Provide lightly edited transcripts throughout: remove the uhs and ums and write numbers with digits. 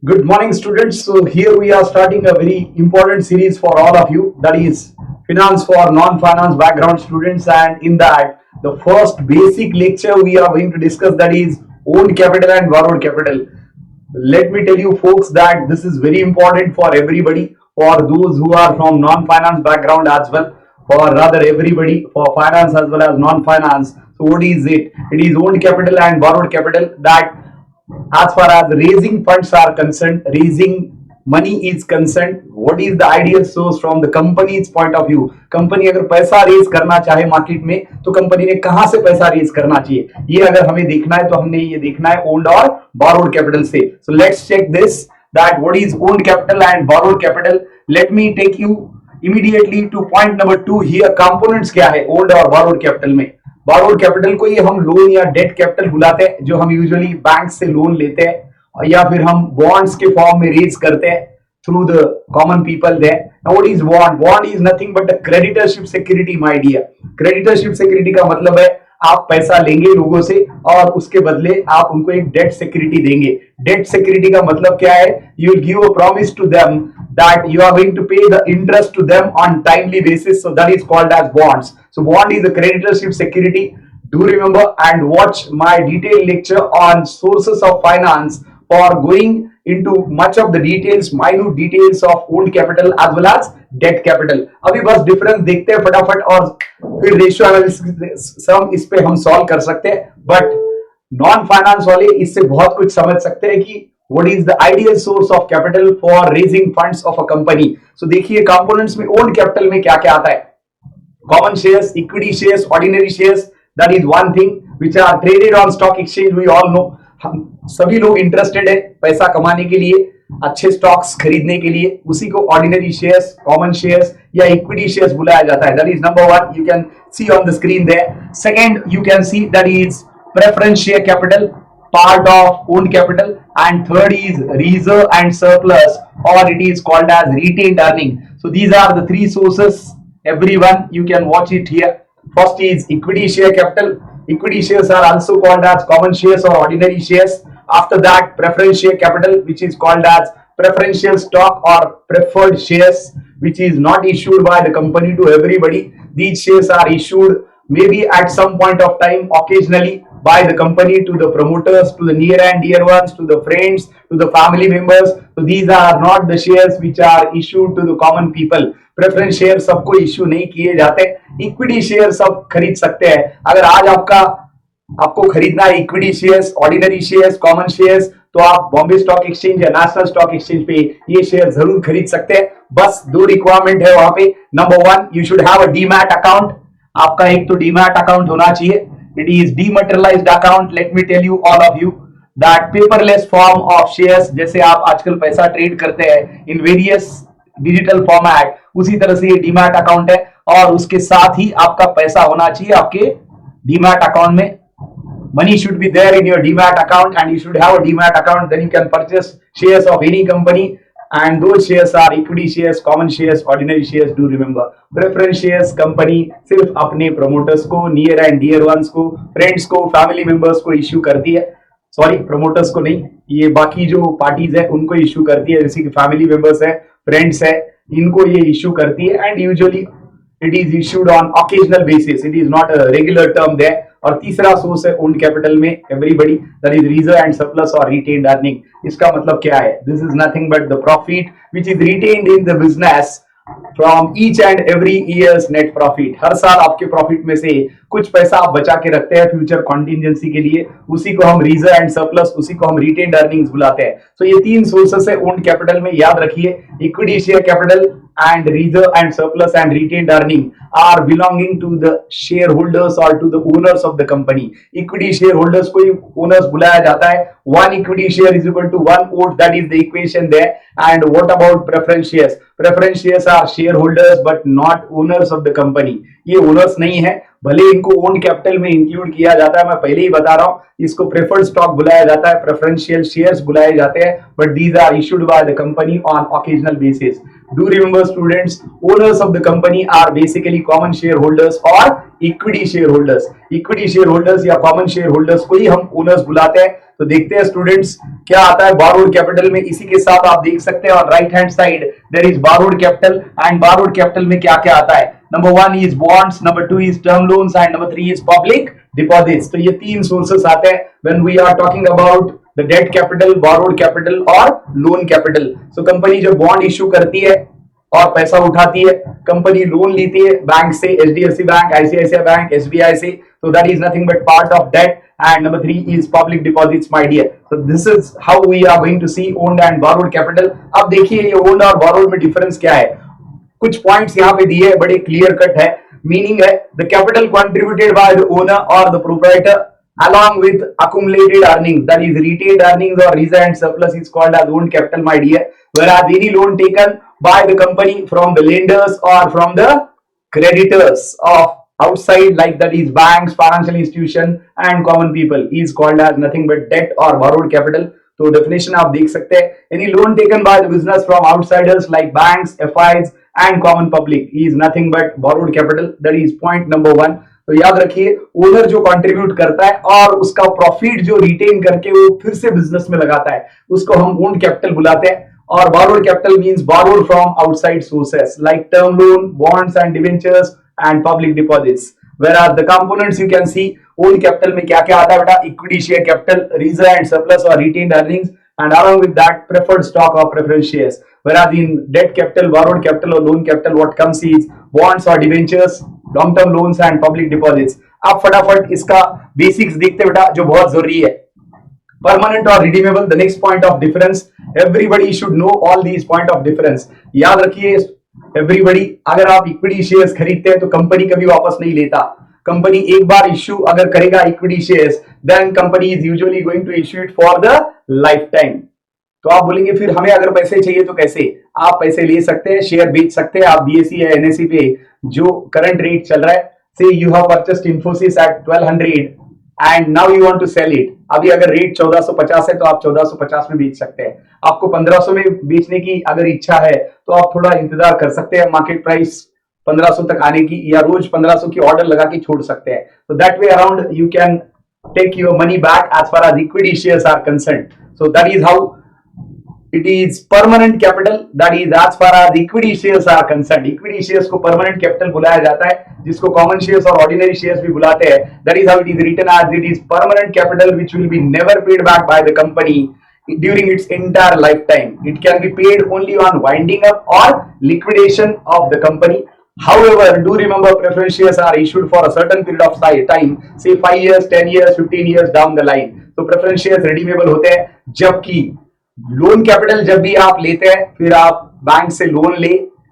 Good morning, students. So, here we are starting a very important series for all of you, that is finance for non-finance background students. And in that, the first basic lecture we are going to discuss, that is owned capital and borrowed capital. Let me tell you, folks, that this is very important for everybody, for those who are from non-finance background as well, for rather everybody, for finance as well as non-finance. So, what is it? It is owned capital and borrowed capital. That as far as raising funds are concerned, raising money is concerned, what is the ideal source from the company's point of view? Company अगर पैसा raise करना चाहे market में, तो company ने कहां से पैसा रेज करना चाहिए, ये अगर हमें देखना है तो हमने ये देखना है ओन्ड और बोरोड कैपिटल से. So let's check this, that what is owned capital and borrowed capital. Let me take you immediately to point number 2 here. components क्या है owned और borrowed capital में? बोरोड कैपिटल को ये हम लोन या डेट कैपिटल बुलाते हैं, जो हम यूजुअली बैंक से लोन लेते हैं या फिर हम बॉन्ड्स के फॉर्म में रेज करते हैं through the common people there. Now what is bond? Bond is nothing but the creditorship security, my dear. Creditorship security का मतलब है आप पैसा लेंगे लोगों से और उसके बदले आप उनको एक डेट सिक्योरिटी देंगे. डेट सिक्योरिटी का मतलब क्या है? You will give a promise to them that you are going to pay the interest to them on timely basis, so that is called as bonds. So bond is a creditorship security. Do remember and watch my detailed lecture on sources of finance for going into much of the details, minute details of owned capital as well as debt capital. अभी बस difference देखते हैं फटाफट और फिर ratio analysis सम इस पे हम सॉल्व कर सकते हैं. बट नॉन फाइनेंस वाले इससे बहुत कुछ समझ सकते हैं कि what is the ideal source of capital for raising funds of a company. So देखिए components में owned capital में क्या क्या आता है? Common shares, equity shares, ordinary shares, that is one thing which are traded on stock exchange. We all know, हम सभी लोग इंटरेस्टेड है पैसा कमाने के लिए, अच्छे स्टॉक्स खरीदने के लिए, उसी को ऑर्डिनरी शेयर्स, कॉमन शेयर्स या इक्विटी शेयर्स बुलाया जाता है. That is number 1. You can see on the screen there. Second, you can see that is preference share capital, part of owned capital, and third is reserve and surplus, or it is called as retained earning. So these are the three sources, everyone, you can watch it here. First is equity share capital. Equity shares are also called as common shares or ordinary shares. After that, preference share capital, which is called as preferential stock or preferred shares, which is not issued by the company to everybody. These shares are issued maybe at some point of time, occasionally, by the company to the promoters, to the near and dear ones, to the friends, to the family members. So these are not the shares which are issued to the common people. Preference share सबको issue नहीं किए जाते. Equity share सब खरीद सकते हैं. अगर आज आपको खरीदना है equity shares, ordinary shares, common shares, तो आप बॉम्बे स्टॉक एक्सचेंज या नेशनल स्टॉक एक्सचेंज पे ये शेयर जरूर खरीद सकते हैं. बस 2 रिक्वायरमेंट है वहां पे. Number 1, you should have a demat account. आपका एक तो डीमैट अकाउंट होना चाहिए. It is dematerialized account. Let me tell you all of you that paperless form of shares, जैसे आप आजकल पैसा ट्रेड करते हैं in various digital format, उसी तरह से ये डीमैट अकाउंट है और उसके साथ ही आपका पैसा होना चाहिए आपके डीमैट अकाउंट में. Money should be there in your demat account and you should have a demat account. Then you can purchase shares of any company. And those shares are equity shares, common shares, ordinary shares. Do remember, preference shares company सिर्फ अपने promoters को, near and dear ones को, friends को, family members को issue करती है. Sorry, promoters को नहीं, ये बाकी जो पार्टीज है उनको इश्यू करती है, जैसे कि फैमिली मेंबर्स है, फ्रेंड्स है, इनको ये इश्यू करती है. And usually it is issued on occasional basis. It is not a regular term there. और तीसरा सोर्स है ओन्ड कैपिटल में everybody, that is reserve and surplus और रिटेन्ड अर्निंग. इसका मतलब क्या है? This is nothing but the profit which is retained in the business from each and every years net profit. हर साल आपके प्रॉफिट में से कुछ पैसा आप बचा के रखते हैं फ्यूचर कॉन्टिजेंसी के लिए, उसी को हम रिजर्व एंड सरप्लस, उसी को हम रिटेन्ड अर्निंग्स बुलाते हैं. तो ये 3 सोर्सेस है ओन्ड कैपिटल में, याद रखिए. Equity share capital and reserve and surplus and retained earning are belonging to the shareholders or to the owners of the company. Equity shareholders को owners बुलाया जाता है. One equity share is equal to 1 vote. That is the equation there. And what about preference shares? Preference shares are shareholders but not owners of the company. ये owners नहीं है, भले इनको own capital में include किया जाता है, मैं पहले ही बता रहा हूं, इसको प्रेफर्ड स्टॉक बुलाया जाता है, प्रेफरेंशियल शेयर्स बुलाए जाते हैं, but these are issued by the company on occasional basis. Do remember students, owners of the company are basically common shareholders or equity shareholders. Equity shareholders या common shareholders को ही हम owners बुलाते हैं. तो देखते हैं स्टूडेंट्स क्या आता है borrowed capital में. इसी के साथ आप देख सकते हैं on right hand side there is borrowed capital, and borrowed capital में क्या क्या आता है. Number 1 is bonds, number 2 is term loans, and number 3 is public deposits. तो ये तीन sources आते हैं when we are talking about the debt capital, borrowed capital और loan capital. So कंपनी जब बॉन्ड इश्यू करती है और पैसा उठाती है, कंपनी लोन लेती है बैंक से, HDFC bank, ICICI bank, SBI से, so that is nothing but part of debt. And number 3 is public deposits, my dear. So this is how we are going to see owned and borrowed capital. अब देखिए ये owned और borrowed में difference क्या है. कुछ points यहाँ पे दिए, बड़े क्लियर कट है. मीनिंग है the capital contributed by the owner और the proprietor along with accumulated earnings, that is retained earnings or reserve and surplus, is called as owned capital, my dear. Whereas any loan taken by the company from the lenders or from the creditors of outside, like that is banks, financial institution and common people, is called as nothing but debt or borrowed capital. तो definition आप देख सकते हैं. Any loan taken by the business from outsiders like banks, FIs and common public is nothing but borrowed capital. That is point number 1. तो याद रखिए, owner जो contribute करता है और उसका प्रॉफिट जो रिटेन करके वो फिर से बिजनेस में लगाता है, उसको हम ओन्ड कैपिटल बुलाते हैं. और borrowed capital means borrowed from outside sources like term loan, bonds and debentures and public deposits. Whereas the components you can see, owned capital में क्या क्या आता है बेटा, equity share capital, reserve and surplus or retained earnings, and along with that preferred stock or preference shares. Whereas in debt capital, borrowed capital or loan capital, what comes is bonds or debentures, long term loans and public deposits. आप फटाफट इसका basics देखते बेटा जो बहुत जरूरी है. Permanent और redeemable, the next point of difference. Everybody should know all these point of difference. याद रखिए एवरीबडी, अगर आप इक्विटी शेयर्स खरीदते हैं तो कंपनी कभी वापस नहीं लेता. कंपनी एक बार इश्यू अगर करेगा equity shares, then company is usually going to issue it for the life time. तो आप बोलेंगे फिर हमें अगर पैसे चाहिए तो कैसे? आप पैसे ले सकते हैं, शेयर बेच सकते हैं. आप बीएसई या एनएसई पे जो करंट रेट चल रहा है, say you have purchased Infosys at 1200 and now you want to sell it. अभी अगर रेट 1450 है तो आप 1450 में बेच सकते हैं. आपको 1500 में बेचने की अगर इच्छा है तो आप थोड़ा इंतजार कर सकते हैं मार्केट प्राइस 1500 तक आने की, या रोज 1500 की ऑर्डर लगा के छोड़ सकते हैं. तो that way around you can take your money back as far as equity shares are concerned. So that is how it is permanent capital, that is as far as equity shares are concerned. equity shares को permanent capital बुलाया जाता है, जिसको common shares और ordinary shares भी बुलाते हैं. that is how it is written as it is permanent capital which will be never paid back by the company during its entire lifetime. It can be paid only on winding up or liquidation of the company. However, do remember preference shares are issued for a certain period of time, say 5 years, 10 years, 15 years down the line. तो preference shares redeemable होते हैं. जबकि loan capital जब भी आप लेते हैं, फिर आप बैंक से लोन ले,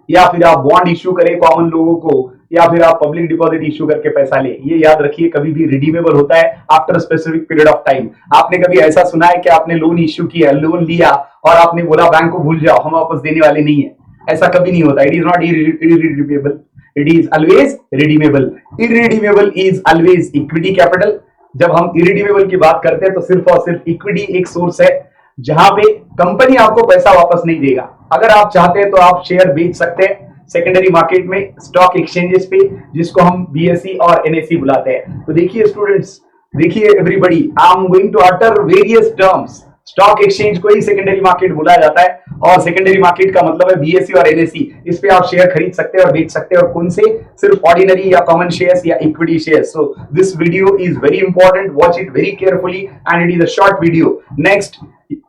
या फिर आप बॉन्ड इश्यू करें कॉमन लोगों को, या फिर आप पब्लिक डिपॉजिट इश्यू करके पैसा ले, ये याद रखिए कभी भी रिडीमेबल होता है after specific period of time. आपने कभी ऐसा सुना है कि आपने लोन इश्यू किया, लोन लिया और आपने बोला बैंक को भूल जाओ, हम वापस देने वाले नहीं है? ऐसा कभी नहीं होता. It is not irredeemable, it is always redeemable. Irredeemable is always equity capital. जब हम इररिडीमेबल की बात करते हैं तो सिर्फ और सिर्फ इक्विटी एक सोर्स है जहां पे कंपनी आपको पैसा वापस नहीं देगा. अगर आप चाहते हैं तो आप शेयर बेच सकते हैं सेकेंडरी मार्केट में, स्टॉक एक्सचेंजेस पे, जिसको हम बीएसई और एनएसई बुलाते हैं. तो देखिए स्टूडेंट्स, देखिए everybody, I am going to utter various terms. Stock exchange को ही सेकेंडरी मार्केट बुलाया जाता है, और सेकेंडरी मार्केट का मतलब है बीएसई और एनएसई. इस पे आप शेयर खरीद सकते हैं और बेच सकते हैं. और कौन से? सिर्फ ऑर्डिनरी या कॉमन शेयर्स या equity shares. So this video is very important, watch it very carefully and it is a short video. Next,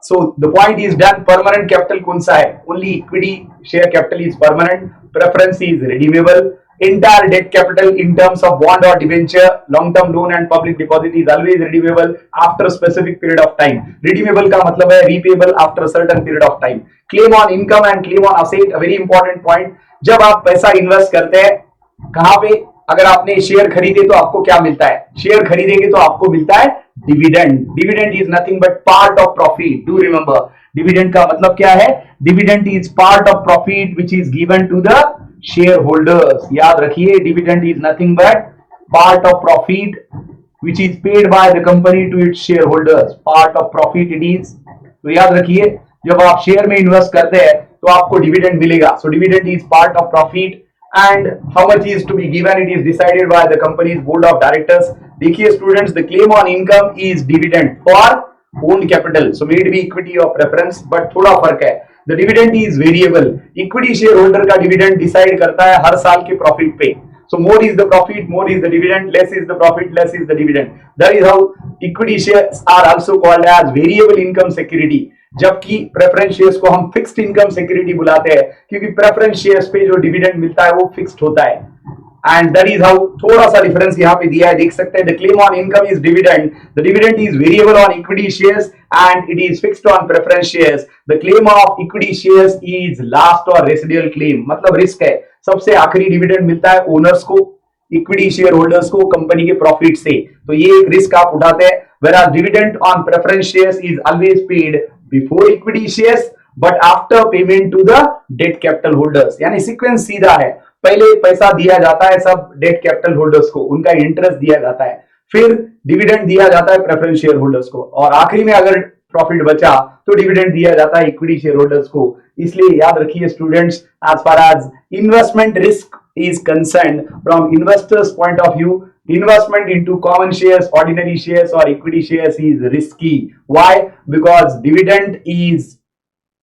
so the point is done. Permanent capital कौन सा है? Only equity share capital is permanent. Preference is redeemable. Entire debt capital in terms of bond or debenture, long term loan and public deposit is always redeemable after a specific period of time. Redeemable का मतलब है repayable after a certain period of time. Claim on income and claim on asset, a very important point. जब आप पैसा invest करते हैं कहां पे? अगर आपने शेयर खरीदे तो आपको क्या मिलता है? शेयर खरीदेंगे तो आपको मिलता है dividend. Dividend is nothing but part of profit. Do remember, dividend का मतलब क्या है? Dividend is part of profit which is given to the share holders. याद रखिए, dividend is nothing but part of profit which is paid by the company to its shareholders. Part of profit it is. तो याद रखिए जब आप share में invest करते हैं तो आपको डिविडेंड मिलेगा. So dividend is part of profit and how much is to be given, it is decided by the company's board of directors. देखिए students, the claim on income is dividend for owned capital. So may it be equity or preference, but थोड़ा फर्क है. The dividend is variable. Equity shareholder का dividend decide करता है हर साल के profit पे. So more is the profit, more is the dividend, less is the profit, less is the dividend. That is how equity shares are also called as variable income security. जबकि preference shares को हम fixed income security बुलाते हैं क्योंकि preference shares पे जो dividend मिलता है वो फिक्स्ड होता है. एंड दैट इज हाउ, थोड़ा सा डिफरेंस यहाँ पे दिया है, देख सकते हैं. The claim on income is dividend, the dividend is variable on equity shares and it is fixed on preference shares. The claim of equity shares is last और रेसिडुअल क्लेम, मतलब रिस्क है. सबसे आखिरी डिविडेंड मिलता है owners को, equity share holders को company के प्रॉफिट से. तो ये एक रिस्क आप उठाते हैं. whereas dividend on preference shares is always paid before equity shares but after payment to the debt capital holders. यानी सीक्वेंस सीधा है, पहले पैसा दिया जाता है सब डेट कैपिटल होल्डर्स को, उनका इंटरेस्ट दिया जाता है, फिर डिविडेंड दिया जाता है प्रेफरेंस शेयर होल्डर्स को, और आखिरी में अगर प्रॉफिट बचा तो डिविडेंड दिया जाता है इक्विटी शेयर होल्डर्स को. इसलिए याद रखिए students, as far as investment risk is concerned from investors point of view, investment into common shares, ordinary shares or equity shares is risky. Why? Because dividend is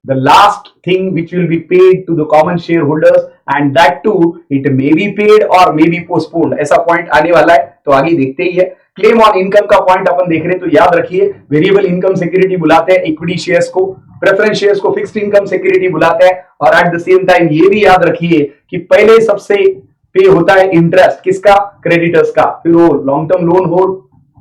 the last thing which will be paid to the common shareholders and that too it may be paid or may be postponed. ऐसा point आने वाला है तो आगे देखते ही है. Claim on income का point अपन देख रहे हैं तो याद रखिए वेरिएबल इनकम सिक्योरिटी बुलाते हैं इक्विटी शेयर्स को, प्रेफरेंस शेयर्स को फिक्स्ड इनकम सिक्योरिटी बुलाते हैं, और एट द सेम टाइम ये भी याद रखिए कि पहले सबसे पे होता है इंटरेस्ट किसका, क्रेडिटर्स का, फिर वो लॉन्ग टर्म लोन हो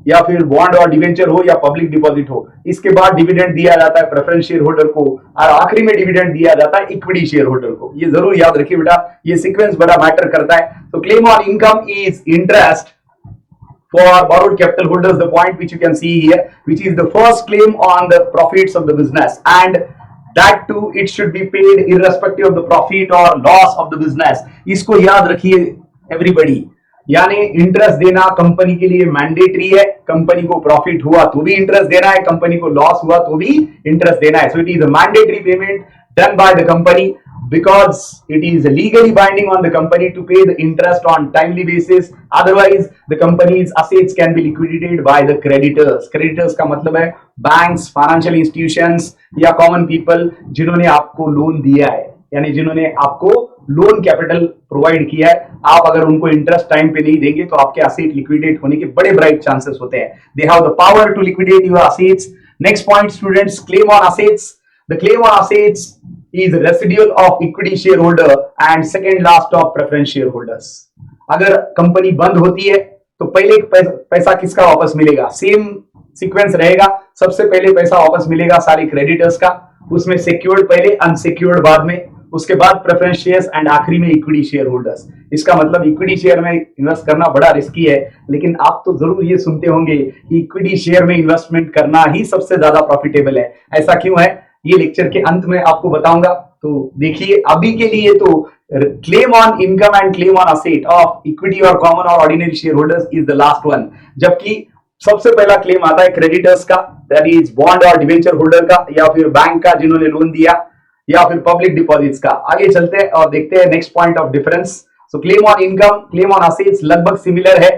या फिर बॉन्ड और डिवेंचर हो या पब्लिक डिपॉजिट हो, इसके बाद डिविडेंड दिया जाता है प्रेफरेंस शेयर होल्डर को और आखिरी में डिविडेंड दिया जाता है इक्विटी शेयर होल्डर को. ये जरूर याद रखिए बेटा, ये सीक्वेंस बड़ा मैटर करता है. तो claim on income is interest for borrowed capital holders, the point which you can see here, which is the first claim on the profits of the business, and that too it should be paid irrespective of the profit or loss of the business. इसको याद रखिए everybody. यानी interest देना company के लिए mandatory है, company को profit हुआ तो भी इंटरेस्ट देना है, कंपनी को लॉस हुआ तो भी इंटरेस्ट देना है. सो it is a mandatory payment done by the company because it is legally binding on the company to pay the interest on timely basis. Otherwise the company's assets can be liquidated by the creditors. Creditors का मतलब है banks, financial institutions या common people जिन्होंने आपको loan दिया है, यानी जिन्होंने आपको लोन कैपिटल प्रोवाइड किया है. आप अगर उनको इंटरेस्ट टाइम पे नहीं देंगे तो आपके असेट लिक्विडेट होने के बड़े ब्राइट चांसेस होते हैं. They have the power to liquidate your assets. Next point students, claim on assets. The claim on assets is residual of equity shareholder and second last of preference shareholders. अगर company बंद होती है तो पहले पैसा किसका वापस मिलेगा, सेम सीक्वेंस रहेगा. सबसे पहले पैसा वापस मिलेगा सारे क्रेडिटर्स का, उसमें सिक्योर्ड पहले, अनसिक्योर्ड बाद में, उसके बाद प्रेफरेंस शेयर्स एंड आखिरी में इक्विटी शेयर होल्डर्स. इसका मतलब इक्विटी शेयर में इन्वेस्ट करना बड़ा रिस्की है, लेकिन आप तो जरूर ये सुनते होंगे कि इक्विटी शेयर में इन्वेस्टमेंट करना ही सबसे ज्यादा प्रॉफिटेबल है. ऐसा क्यों है ये लेक्चर के अंत में आपको बताऊंगा. तो देखिए अभी के लिए तो claim on income and claim on asset of equity और कॉमन और ordinary share holders is the last one. जबकि सबसे पहला क्लेम आता है क्रेडिटर्स का, दैट इज बॉन्ड और डिवेंचर होल्डर का या फिर बैंक का जिन्होंने लोन दिया या फिर पब्लिक डिपॉजिट्स का. आगे चलते हैं और देखते हैं next point of difference. So claim on income, claim on assets लगभग सिमिलर है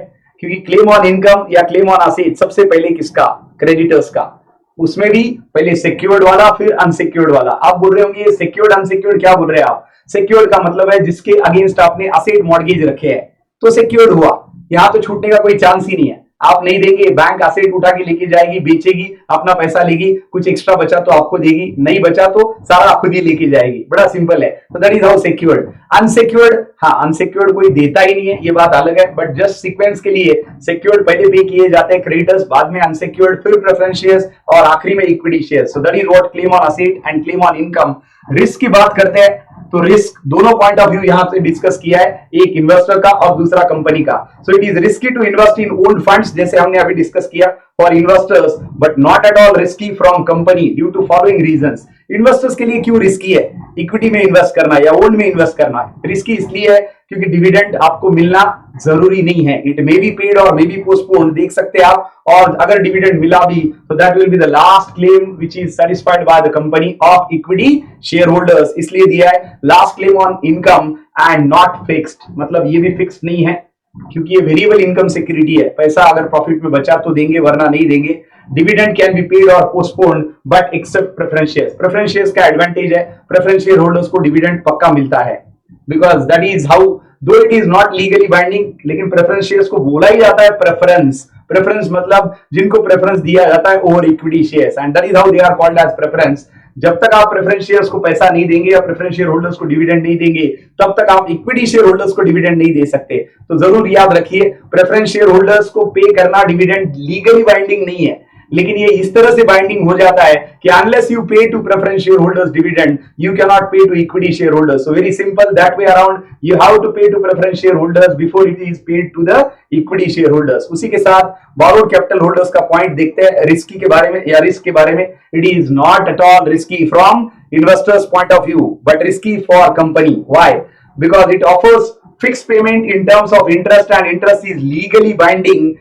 क्योंकि क्लेम ऑन इनकम या क्लेम ऑन असेट सबसे पहले किसका, क्रेडिटर्स का, उसमें भी पहले सिक्योर्ड वाला फिर अनसिक्योर्ड वाला. आप बोल रहे होंगे सिक्योर्ड अनसिक्योर्ड क्या बोल रहे हैं आप. सिक्योर्ड का मतलब है जिसके अगेंस्ट आपने असेट मॉर्गेज रखे हैं तो सिक्योर्ड हुआ. यहां तो छूटने का कोई चांस ही नहीं है. आप नहीं देंगे, बैंक असेट उठा के लेके जाएगी, बेचेगी, अपना पैसा लेगी, कुछ एक्स्ट्रा बचा तो आपको देगी, नहीं बचा तो सारा खुद ही लेके जाएगी. बड़ा सिंपल है. तो that is how secured. Unsecured, हाँ अनसिक्योर्ड कोई देता ही नहीं है, ये बात अलग है, बट जस्ट सीक्वेंस के लिए सिक्योर्ड पहले पे किए जाते हैं क्रेडिटर्स, बाद में अनसिक्योर्ड, फिर प्रेफरेंस शेयर्स और आखिरी में equity shares. So that is what claim on asset and claim on income. Risk की बात करते हैं तो रिस्क दोनों पॉइंट ऑफ व्यू यहां से डिस्कस किया है, एक इन्वेस्टर का और दूसरा कंपनी का. So it is risky to invest in owned funds जैसे हमने अभी डिस्कस किया for investors, but not at all risky from company due to following reasons. Investors के लिए क्यों रिस्की है, इक्विटी में इन्वेस्ट करना है या ओल्ड में इन्वेस्ट करना है। रिस्की इसलिए है क्योंकि डिविडेंड आपको मिलना जरूरी नहीं है, इट मे बी पेड और मे बी पोस्टपोन्ड, देख सकते हैं आप। और अगर डिविडेंड मिला भी तो that will be the last claim which is satisfied by the company of equity share holders, इसलिए दिया है last claim on income and not fixed, मतलब ये भी फिक्स नहीं है क्योंकि ये वेरिएबल इनकम सिक्योरिटी है, पैसा अगर प्रॉफिट में बचा तो देंगे वरना नहीं देंगे। Dividend can be paid or postponed but except preference shares. Preference shares का एडवांटेज है, प्रेफरेंस शेयर होल्डर्स को डिविडेंड पक्का मिलता है because that is how, though it is not legally binding, लेकिन प्रेफरेंस शेयर्स को बोला ही जाता है प्रेफरेंस। प्रेफरेंस मतलब जिनको प्रेफरेंस दिया जाता है over equity shares and that is how they are called as preference. जब तक आप प्रेफरेंस शेयर्स को पैसा नहीं देंगे या प्रेफरेंस शेयर होल्डर्स को डिविडेंड नहीं देंगे तब तक आप इक्विटी शेयर होल्डर्स को डिविडेंड नहीं दे सकते। तो जरूर याद रखिए प्रेफरेंस शेयर होल्डर्स को पे करना डिविडेंड लीगली बाइंडिंग नहीं है, लेकिन ये इस तरह से बाइंडिंग हो जाता है कि unless you pay to preference share holders dividend you can not pay to equity share holders. So very simple that way around, you have to pay to preference share holders before it is paid to the equity share holders. उसी के साथ borrowed capital holders का point देखते हैं risky के बारे में या रिस्क के बारे में। It is not at all risky from investors point of view but risky for company. Why? Because it offers fixed payment in terms of interest and interest is legally binding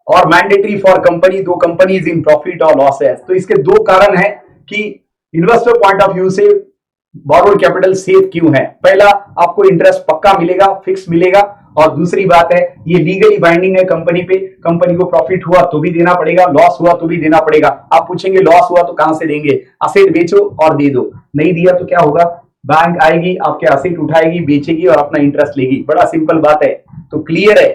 और mandatory for company, दो companies in profit और losses. तो इसके दो कारण है कि investor point of view से बोरोड कैपिटल सेफ क्यों है। पहला, आपको इंटरेस्ट पक्का मिलेगा, फिक्स मिलेगा, और दूसरी बात है ये लीगली बाइंडिंग है कंपनी पे, कंपनी को प्रॉफिट हुआ तो भी देना पड़ेगा, लॉस हुआ तो भी देना पड़ेगा। आप पूछेंगे लॉस हुआ तो कहां से देंगे? असेट बेचो और दे दो, नहीं दिया तो क्या होगा? बैंक आएगी, आपके असेट उठाएगी, बेचेगी और अपना इंटरेस्ट लेगी। बड़ा सिंपल बात है, तो क्लियर है।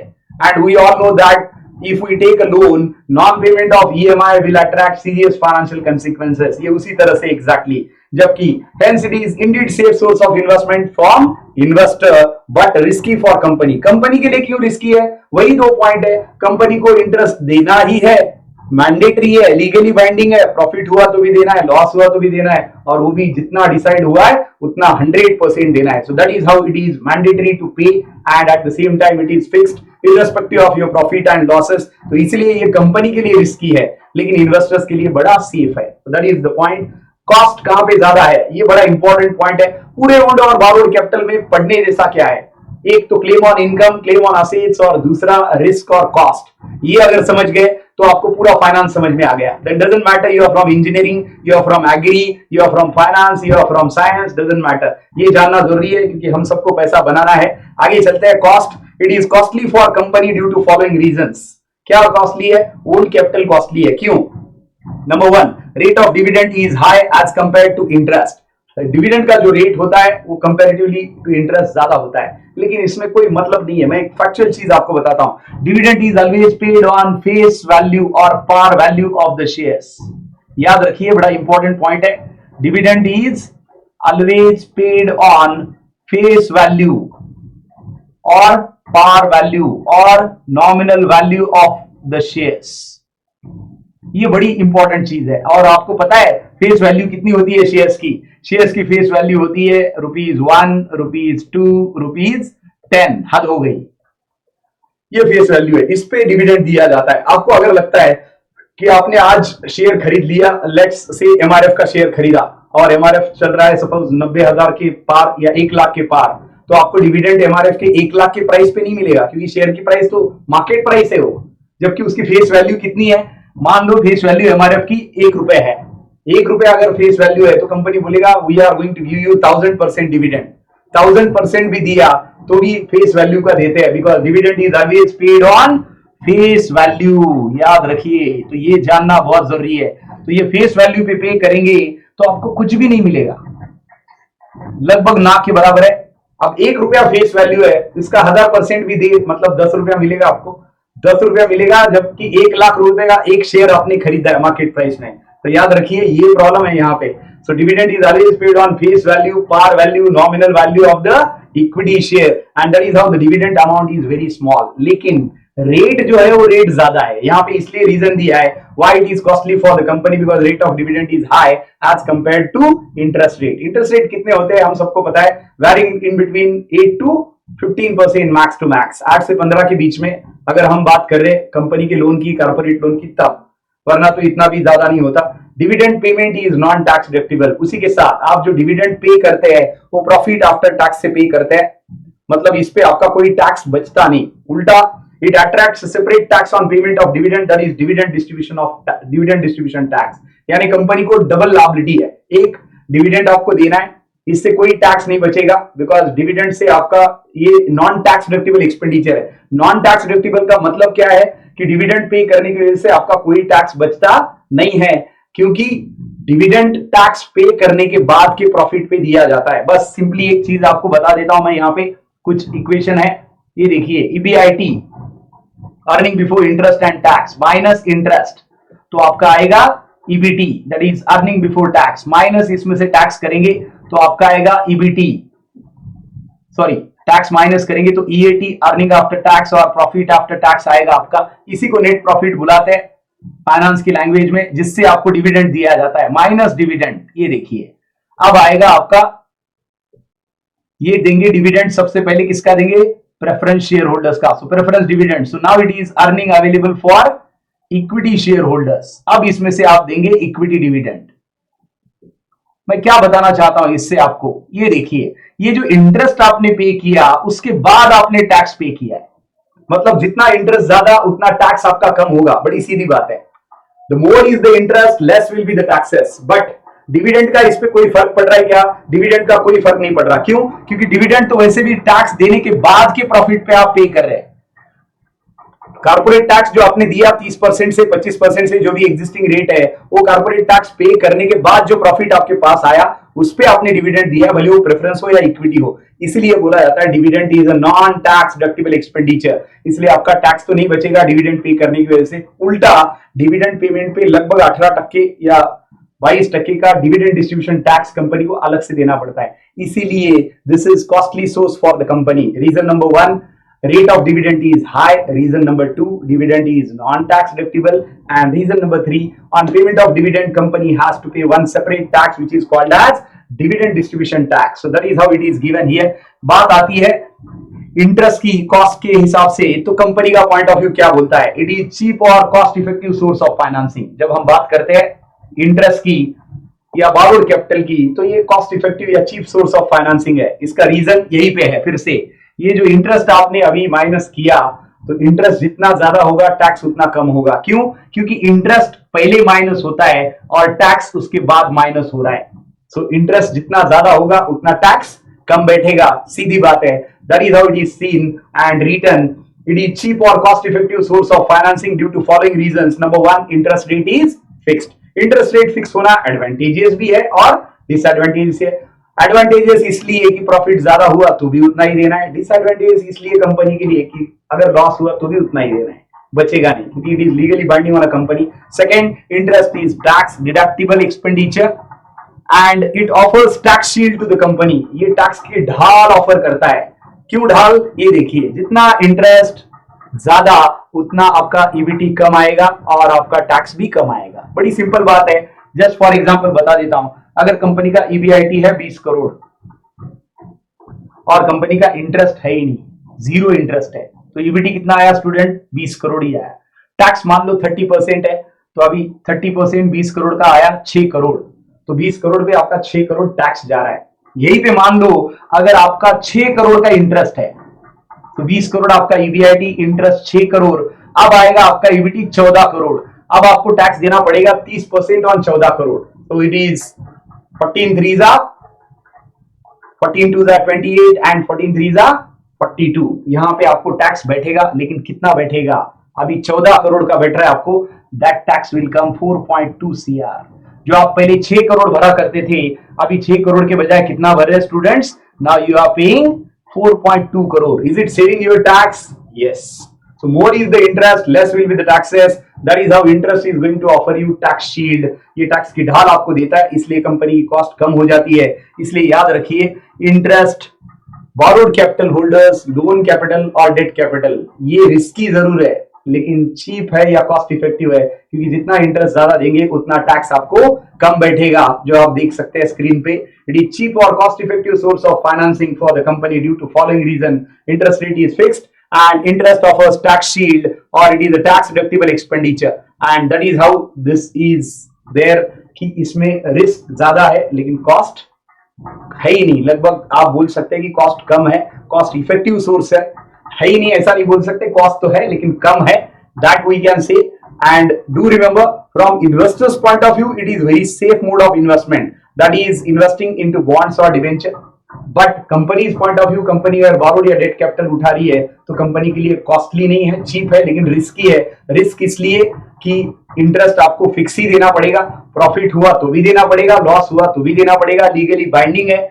And we all know that if we take a loan, non-payment of EMI will attract serious financial consequences। ये उसी तरह से exactly, जबकि hence it is indeed safe source of investment from investor but risky for company। Company के लिए क्यों risky है? वही दो पॉइंट है, कंपनी को इंटरेस्ट देना ही है, मैंडेटरी है, लीगली बाइंडिंग है, प्रॉफिट हुआ तो भी देना है, लॉस हुआ तो भी देना है, और वो भी जितना डिसाइड हुआ है उतना 100% देना है। So that is how it is mandatory to pay and at the same time it is fixed irrespective of your profit and losses। तो इसलिए ये कंपनी के लिए रिस्की है लेकिन इन्वेस्टर्स के लिए बड़ा सेफ है। so that is the point। Cost कहां पे ज्यादा है, ये बड़ा इंपॉर्टेंट पॉइंट है। पूरे ओल्ड और बोरोड कैपिटल में पढ़ने जैसा क्या है? एक तो claim on income, claim on assets, और दूसरा रिस्क और कॉस्ट। ये अगर समझ गए तो आपको पूरा फाइनेंस समझ में आ गया। That doesn't matter you are from engineering, you are from agri, you are from finance, you are from science, doesn't matter. ये जानना जरूरी है क्योंकि हम सबको पैसा बनाना है। आगे चलते हैं। Cost, it is costly for company due to following reasons. क्या कॉस्टली है? ओल्ड कैपिटल कॉस्टली है। क्यों? Number one, rate of dividend is high as compare to interest. Dividend का जो रेट होता है वो कंपैरेटिवली टू इंटरेस्ट ज्यादा होता है, लेकिन इसमें कोई मतलब नहीं है। मैं एक फैक्चुअल चीज आपको बताता हूं, dividend is always paid on face value और par value of the shares. याद रखिए, बड़ा इंपॉर्टेंट पॉइंट है। Dividend is always paid on face value और पार वैल्यू और nominal value of the shares. ये बड़ी इंपॉर्टेंट चीज है। और आपको पता है फेस वैल्यू कितनी होती है शेयर्स की? शेयर्स की फेस वैल्यू होती है ₹1, ₹2, ₹10। हद हो गई, ये फेस वैल्यू है, इस पे डिविडेंड दिया जाता है। आपको अगर लगता है कि आपने आज शेयर खरीद लिया, लेट्स से एमआरएफ का शेयर खरीदा और एमआरएफ चल रहा है सपोज 90,000 के पार या 1 लाख के पार, तो आपको डिविडेंड एमआरएफ के 1 लाख के प्राइस पे नहीं मिलेगा क्योंकि शेयर की प्राइस तो मार्केट प्राइस है वो, जबकि उसकी फेस वैल्यू कितनी है? मान लो फेस वैल्यू एमआरएफ की ₹1 है। ₹1 अगर फेस वैल्यू है तो कंपनी बोलेगा we are going to give you 1000% dividend. 1000% भी दिया तो भी फेस वैल्यू का देते हैं, because dividend is always paid on face value. याद रखिए, तो ये जानना बहुत जरूरी है। तो ये फेस वैल्यू पे करेंगे तो आपको कुछ भी नहीं मिलेगा, लगभग ना के बराबर है। अब ₹1 फेस वैल्यू है, इसका 1000% भी दे मतलब ₹10 मिलेगा आपको। ₹10 मिलेगा, जबकि 1 लाख रुपए का एक शेयर आपने खरीदा है मार्केट प्राइस में। तो याद रखिए ये प्रॉब्लम है यहाँ पे। So dividend is always paid on face value, par value, nominal value of the equity share and that is how the dividend amount is very small. लेकिन रेट जो है वो रेट ज्यादा है यहाँ पे, इसलिए रीजन दिया है why it is costly for the company, because rate of dividend is high as compare to interest rate. Interest rate कितने होते हैं हम सबको पता है, varying in between 8 to 15% max to max, 8 से 15 के बीच में अगर हम बात कर रहे हैं कंपनी के लोन की, कॉर्पोरेट लोन की, तब, वरना तो इतना भी ज्यादा नहीं होता। Dividend payment is non tax deductible. उसी के साथ आप जो डिविडेंड पे करते हैं वो प्रॉफिट आफ्टर टैक्स से पे करते हैं, मतलब इस पे आपका कोई टैक्स बचता नहीं, उल्टा it attracts separate tax on payment of dividend, that is dividend distribution tax. यानी कंपनी को डबल लायबिलिटी है, एक डिविडेंड आपको देना है, इससे कोई टैक्स नहीं बचेगा बिकॉज डिविडेंड से आपका ये नॉन टैक्स डिडक्टिबल एक्सपेंडिचर है। नॉन टैक्स डिडक्टिबल का मतलब क्या है कि डिविडेंड पे करने की वजह से आपका कोई टैक्स बचता नहीं है, क्योंकि डिविडेंड टैक्स पे करने के बाद के प्रॉफिट पे दिया जाता है। बस सिंपली एक चीज आपको बता देता हूं मैं, यहाँ पे कुछ इक्वेशन है, ये देखिए EBIT earning before interest and tax minus interest, तो आपका आएगा EBT that is earning before tax, minus इसमें से टैक्स करेंगे तो आपका आएगा ईबीटी, सॉरी टैक्स माइनस करेंगे तो ईएटी अर्निंग आफ्टर टैक्स, और प्रॉफिट आफ्टर टैक्स आएगा आपका, इसी को नेट प्रॉफिट बुलाते हैं फाइनेंस की लैंग्वेज में, जिससे आपको डिविडेंड दिया जाता है माइनस डिविडेंड। ये देखिए अब आएगा आपका, ये देंगे डिविडेंड सबसे पहले किसका देंगे, प्रेफरेंस शेयर होल्डर्स का, so preference dividend, so now it is earning available for equity share holders. अब इसमें से आप देंगे इक्विटी डिविडेंड। मैं क्या बताना चाहता हूं इससे आपको, ये देखिए ये जो इंटरेस्ट आपने पे किया उसके बाद आपने टैक्स पे किया है, मतलब जितना इंटरेस्ट ज्यादा उतना टैक्स आपका कम होगा, बड़ी सीधी बात है। The more is the interest less will be the taxes, but dividend का इस पे कोई फर्क पड़ रहा है क्या, डिविडेंड का कोई फर्क नहीं पड़ रहा, क्यों, क्योंकि डिविडेंड तो वैसे भी टैक्स देने के बाद के प्रॉफिट पे आप पे कर रहे हैं। कॉर्पोरेट टैक्स जो आपने दिया 30% से 25% से जो भी एग्जिस्टिंग रेट है, वो कॉर्पोरेट टैक्स पे करने के बाद जो प्रॉफिट आपके पास आया उस पे आपने डिविडेंड दिया, भले वो प्रेफरेंस हो या इक्विटी हो, इसलिए बोला जाता है dividend is a non tax deductible expenditure. इसलिए आपका टैक्स तो नहीं बचेगा डिविडेंड पे करने की वजह से, उल्टा डिविडेंड पेमेंट पे लगभग 18% या 22% का डिविडेंड डिस्ट्रीब्यूशन टैक्स कंपनी को अलग से देना पड़ता है। इसीलिए this is costly source for the company. Reason number 1, rate of dividend is high. Reason number 2, dividend is non-tax deductible. And reason number 3, on payment of dividend, company has to pay one separate tax which is called as dividend distribution tax. So that is how it is given here. बात आती है interest की cost के हिसाब से, तो company का point of view क्या बोलता है, इट इज चीप और cost effective source of financing. जब हम बात करते हैं इंटरेस्ट की या बारोड कैपिटल की, तो ये कॉस्ट इफेक्टिव या चीप सोर्स ऑफ फाइनेंसिंग है। इसका रीजन यही पे है, फिर से ये जो इंटरेस्ट आपने अभी माइनस किया, तो इंटरेस्ट जितना ज्यादा होगा टैक्स उतना कम होगा, क्यों, क्योंकि इंटरेस्ट पहले माइनस होता है और टैक्स उसके बाद माइनस हो रहा है। सो इंटरेस्ट जितना ज्यादा होगा उतना टैक्स कम बैठेगा, सीधी बात है। That is how it is seen and written. It is cheap और cost effective source of financing due to following reasons. Number 1, interest rate is fixed. Interest rate fix होना एडवांटेजेस भी है और डिसएडवांटेजेस है। एडवांटेजेस इसलिए कि profit ज्यादा हुआ तो भी उतना ही देना है, डिसएडवांटेजेस इसलिए कंपनी के लिए कि अगर लॉस हुआ तो भी उतना ही देना है, बचेगा नहीं, क्योंकि it is legally binding on a company. Second, interest is tax deductible expenditure and it offers tax shield to the company. ये टैक्स की ढाल ऑफर करता है। क्यों ढाल, ये देखिए जितना इंटरेस्ट ज्यादा उतना आपका ईबीटी कम आएगा और आपका टैक्स भी कम आएगा। बड़ी सिंपल बात है। जस्ट फॉर एग्जांपल बता देता हूं, अगर कंपनी का ईबीआईटी है 20 करोड़ और कंपनी का इंटरेस्ट है ही नहीं, जीरो इंटरेस्ट है, तो ईबीटी कितना आया स्टूडेंट, 20 करोड़ ही आया। टैक्स मान लो 30% है, तो अभी 30% 20 करोड़ का आया 6 करोड़, तो 20 करोड़ पे आपका 6 करोड़ टैक्स जा रहा है। यही पे मान लो अगर आपका 6 करोड़ का इंटरेस्ट है, तो 20 करोड़ आपका ईबीआईटी, इंटरेस्ट 6 करोड़, अब आएगा आपका ईबीटी 14 करोड़। अब आपको टैक्स देना पड़ेगा 30% ऑन 14 करोड़, तो it is 14 3s are 14 2s are 28 and 14 3s are 42। यहां पे आपको टैक्स बैठेगा, लेकिन कितना बैठेगा, अभी 14 करोड़ का बैठ रहा है आपको, that tax will come 4.2 CR। जो आप पहले 6 करोड़ भरा करते थे, अभी 6 करोड़ के बजाय कितना भर रहे students, now you are paying 4.2 crore। Is it saving your tax? Yes. So more is the interest, less will be the taxes. That is how interest is going to offer you tax shield. ये tax की ढाल आपको देता है, इसलिए company की cost कम हो जाती है। इसलिए याद रखिए, interest, borrowed capital holders, loan capital और डेट कैपिटल, ये रिस्की जरूर है लेकिन चीप है या कॉस्ट इफेक्टिव है, क्योंकि जितना इंटरेस्ट ज्यादा देंगे उतना टैक्स आपको कम बैठेगा, जो आप देख सकते हैं स्क्रीन पे। इट इज चीप और cost effective source of financing for the company due to following reason. Interest rate is fixed and interest offers tax shield or it is a tax deductible expenditure, and that is how this is there। कि इसमें risk ज्यादा है लेकिन cost है ही नहीं। लगभग आप बोल सकते हैं कि कॉस्ट कम है, कॉस्ट इफेक्टिव सोर्स है ही नहीं, ऐसा नहीं बोल सकते, कॉस्ट तो है लेकिन कम है, that we can say. And do remember from investors point of view it is very safe mode of investment, that is investing into bonds और debenture. But companies point of view, company अगर borrowed या debt capital उठा रही है तो company के लिए costly नहीं है, चीप है, लेकिन रिस्की है। रिस्क इसलिए कि इंटरेस्ट आपको फिक्स ही देना पड़ेगा, प्रॉफिट हुआ तो भी देना पड़ेगा, लॉस हुआ तो भी देना पड़ेगा, लीगली बाइंडिंग है,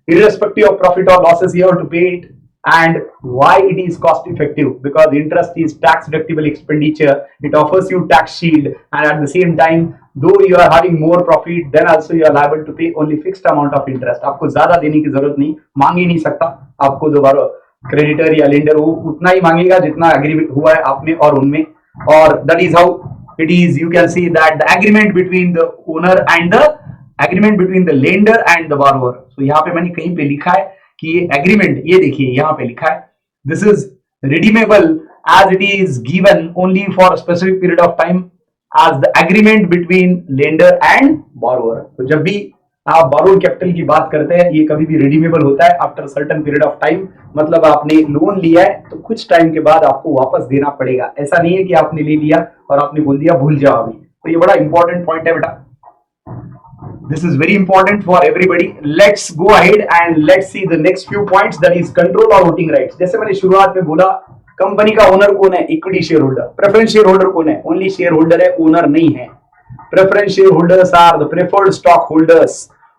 irrespective of profit or losses you have to pay it. And why it is cost effective? Because interest is tax deductible expenditure, it offers you tax shield, and at the same time though you are having more profit then also you are liable to pay only fixed amount of interest. आपको ज्यादा देने की जरूरत नहीं, मांग ही नहीं सकता, आपको दोबारा क्रेडिटर या लेंडर वो उतना ही मांगेगा जितना एग्रीमेंट हुआ है आप में और उनमें, और that is how it is, you can see that the agreement between the owner and the agreement between the lender and the borrower. So यहाँ पे मैंने कहीं पे लिखा है कि ये एग्रीमेंट, ये देखिए यहाँ पे लिखा है, this is redeemable as it is given only for a specific period of time as the agreement between lender and borrower. तो जब भी आप बोरोड कैपिटल की बात करते हैं ये कभी भी रिडीमेबल होता है after certain period of time, मतलब आपने लोन लिया है तो कुछ टाइम के बाद आपको वापस देना पड़ेगा। ऐसा नहीं है कि आपने ले लिया और आपने बोल दिया भूल जाओ अभी। तो ये बड़ा इंपॉर्टेंट पॉइंट है बेटा, this is very important for everybody. Let's go ahead and let's see the next few points, that is control और voting rights. जैसे मैंने शुरुआत में बोला कंपनी का ओनर कौन है? Equity share holder. Preference share holder कौन है? ओनली शेयर होल्डर है, ओनर नहीं है। Preference shareholders are the preferred stockholders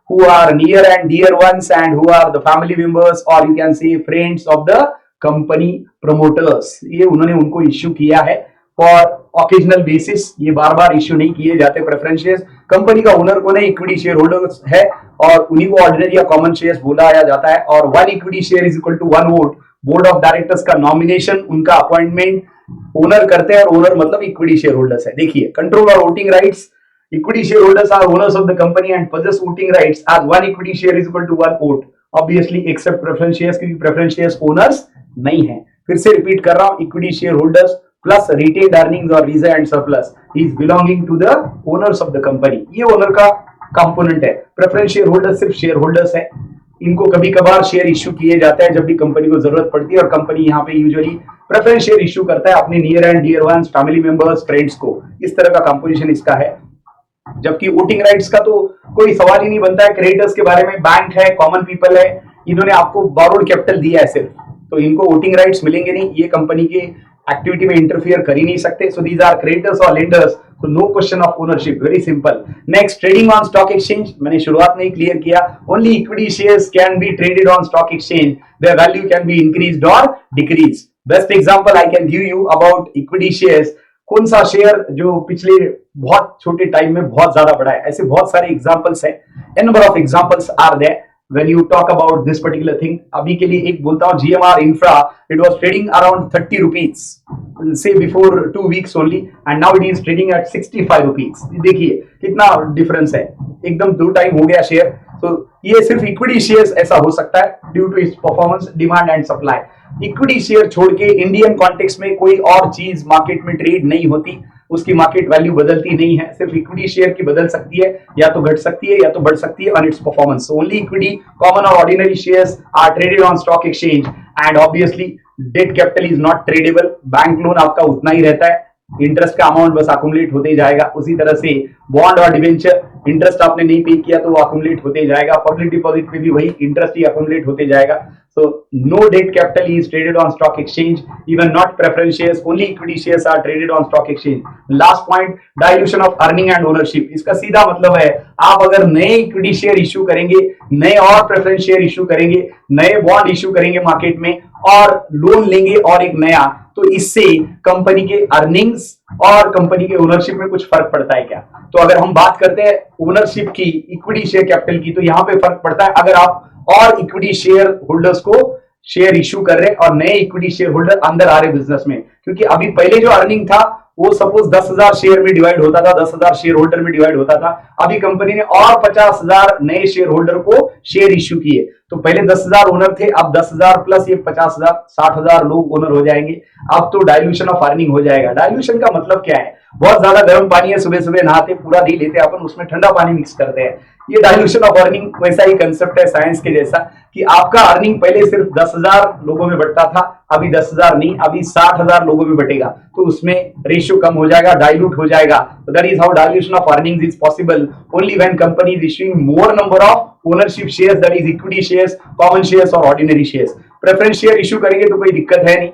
who are near and dear ones and who are the family members or you can say friends of the company promoters. ये उन्होंने उनको issue किया है for occasional basis, ये बार बार issue नहीं किए जाते preference shares. Company का ओनर कौन है? इक्विटी शेयर होल्डर्स है और उन्हीं को ऑर्डिनरी या कॉमन शेयर्स बुलाया जाता है। और 1 equity share is equal to 1 vote. Board of directors का नॉमिनेशन, उनका अपॉइंटमेंट ओनर करते हैं और ओनर मतलब इक्विटी शेयर होल्डर्स है। देखिए कंट्रोल और voting rights, equity shareholders are owners of the company and possess voting rights as 1 equity share is equal to 1 vote, obviously except preference shares, क्योंकि preference shares owners नहीं है। फिर से repeat कर रहा हूं, equity shareholders plus retained earnings or reserve and surplus is belonging to the owners of the company, ये owner का कंपोनेंट है। प्रेफरेंस शेयर होल्डर सिर्फ शेयर होल्डर्स है, इनको कभी कभार शेयर इश्यू किए जाते हैं जब भी कंपनी को जरूरत पड़ती है और कंपनी यहाँ पे यूजुअली प्रेफरेंस शेयर इश्यू करता है अपने near and dear ones, family members, friends को। इस तरह का कंपोजिशन इसका है। जबकि वोटिंग राइट्स का तो कोई सवाल ही नहीं बनता है। क्रेडिटर्स के बारे में बैंक है, कॉमन पीपल है, इन्होंने आपको बोरोड कैपिटल दिया है सिर्फ, तो इनको वोटिंग राइट्स मिलेंगे नहीं, ये कंपनी के एक्टिविटी में इंटरफियर कर ही नहीं सकते। सो दीज आर क्रेडिटर्स और lenders, so no question of ownership, very simple. Next, trading on stock exchange, मैंने शुरुआत में ही क्लियर किया, only equity shares can be traded on stock exchange, their value can be increased or decreased. Best example I can give you about equity shares, कौन सा share जो पिछले बहुत छोटे टाइम में बहुत ज्यादा बढ़ा है, ऐसे बहुत सारे एग्जांपल्स हैं, n number of examples are there when you talk about this particular thing. अभी के लिए एक बोलता हूं, GMR Infra, it was trading around 30 rupees say before 2 weeks only and now it is trading at 65 rupees. देखिए कितना difference है, एकदम 2 टाइम हो गया शेयर। तो ये सिर्फ इक्विटी शेयर्स ऐसा हो सकता है due to its performance, demand and supply. Equity share छोड़ के इंडियन कॉन्टेक्स्ट में कोई और चीज मार्केट में ट्रेड नहीं होती, उसकी मार्केट वैल्यू बदलती नहीं है, सिर्फ इक्विटी शेयर की बदल सकती है, या तो घट सकती है या तो बढ़ सकती है on its performance. So only equity, common और ordinary shares are traded on stock exchange and obviously debt capital is not tradable. Bank loan आपका उतना ही रहता है, इंटरेस्ट का अमाउंट बस अकुमुलेट होते जाएगा। उसी तरह से बॉन्ड और डिवेंचर, इंटरेस्ट आपने नहीं पे किया तो वो अकुमुलेट होते जाएगा। पब्लिक डिपॉजिट पे भी वही इंटरेस्ट ही अकुमुलेट होते जाएगा। So no debt capital is traded on stock exchange, even not preference shares, only equity shares are traded on stock exchange. Last point, dilution of earning and ownership. इसका सीधा मतलब है आप अगर नए इक्विटी शेयर इश्यू करेंगे, नए और प्रेफरेंस शेयर इश्यू करेंगे, नए बॉन्ड इश्यू करेंगे मार्केट में और लोन लेंगे और एक नया, तो इससे कंपनी के अर्निंग्स और कंपनी के ओनरशिप में कुछ फर्क पड़ता है क्या? तो अगर हम बात करते हैं ओनरशिप की, इक्विटी शेयर कैपिटल की, तो यहां पे फर्क पड़ता है अगर आप और इक्विटी शेयर होल्डर्स को शेयर इश्यू कर रहे हैं और नए इक्विटी शेयर होल्डर अंदर आ रहे बिजनेस में। क्योंकि अभी पहले जो अर्निंग था वो सपोज 10,000 शेयर में डिवाइड होता था, 10,000 शेयर होल्डर में डिवाइड होता था। अभी कंपनी ने और 50,000 नए शेयर होल्डर को शेयर इश्यू किए, तो पहले 10,000 ओनर थे, अब 10,000 प्लस ये 50,000 60,000 लोग ओनर हो जाएंगे। अब तो डाइल्यूशन ऑफ अर्निंग हो जाएगा। डाइल्यूशन का मतलब क्या है? बहुत ज्यादा गर्म पानी है, सुबह सुबह नहाते पूरा नहीं लेते अपन, उसमें ठंडा पानी मिक्स करते हैं, ये डाइल्यूशन ऑफ अर्निंग। वैसा ही कंसेप्ट है साइंस के जैसा कि आपका अर्निंग पहले सिर्फ 10,000 लोगों में बंटता था, अभी 10,000 नहीं, अभी 60,000 लोगों में बटेगा, तो उसमें रेशियो कम हो जाएगा, डाइल्यूट हो जाएगा। तो that is how dilution of earnings is possible only when company is issuing more number of ownership shares, that is equity shares, common shares और ordinary shares. Preference share issue करेंगे तो कोई दिक्कत है नहीं,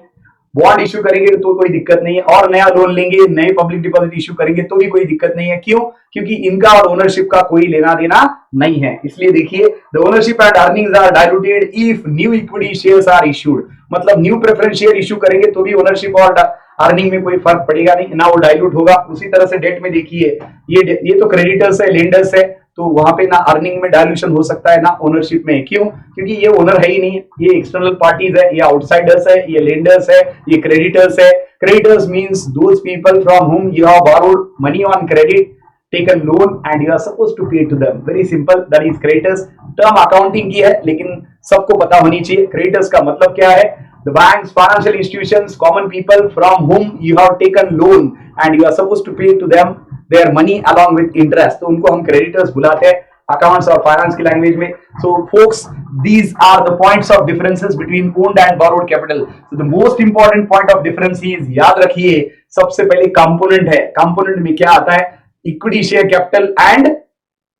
बॉन्ड इशू करेंगे तो कोई दिक्कत नहीं है, और नया लोन लेंगे, नए पब्लिक डिपॉजिट इशू करेंगे तो भी कोई दिक्कत नहीं है। क्यों? क्योंकि इनका और ओनरशिप का कोई लेना देना नहीं है। इसलिए देखिए, the ownership and earnings are diluted if new equity shares are issued, मतलब न्यू प्रेफरेंस शेयर इशू करेंगे तो भी ओनरशिप और अर्निंग में कोई फर्क पड़ेगा नहीं, ना वो डाइल्यूट होगा। उसी तरह से डेट में देखिए, ये तो क्रेडिटर्स है, लेंडर्स है, तो वहां पे ना अर्निंग में डाइल्यूशन हो सकता है ना ओनरशिप में। क्यों? क्योंकि ये ओनर है ही नहीं, ये एक्सटर्नल पार्टीज है, ये आउटसाइडर्स है, ये लेंडर्स है, ये क्रेडिटर्स है। Creditors means those people from whom you have borrowed money on credit, taken loan and you are suppose to pay to them. Very simple, that is creditors. Term accounting की है लेकिन सबको पता होनी चाहिए। क्रेडिटर्स का मतलब क्या है? The banks, financial institutions, common people from whom you have taken loan and you are supposed to pay to them their money along with interest. तो उनको हम creditors बुलाते हैं accounts और finance की language में। So folks, these are the points of differences between owned and borrowed capital. So the most important point of difference is, याद रखिए, सबसे पहले component है। component में क्या आता है? Equity share capital and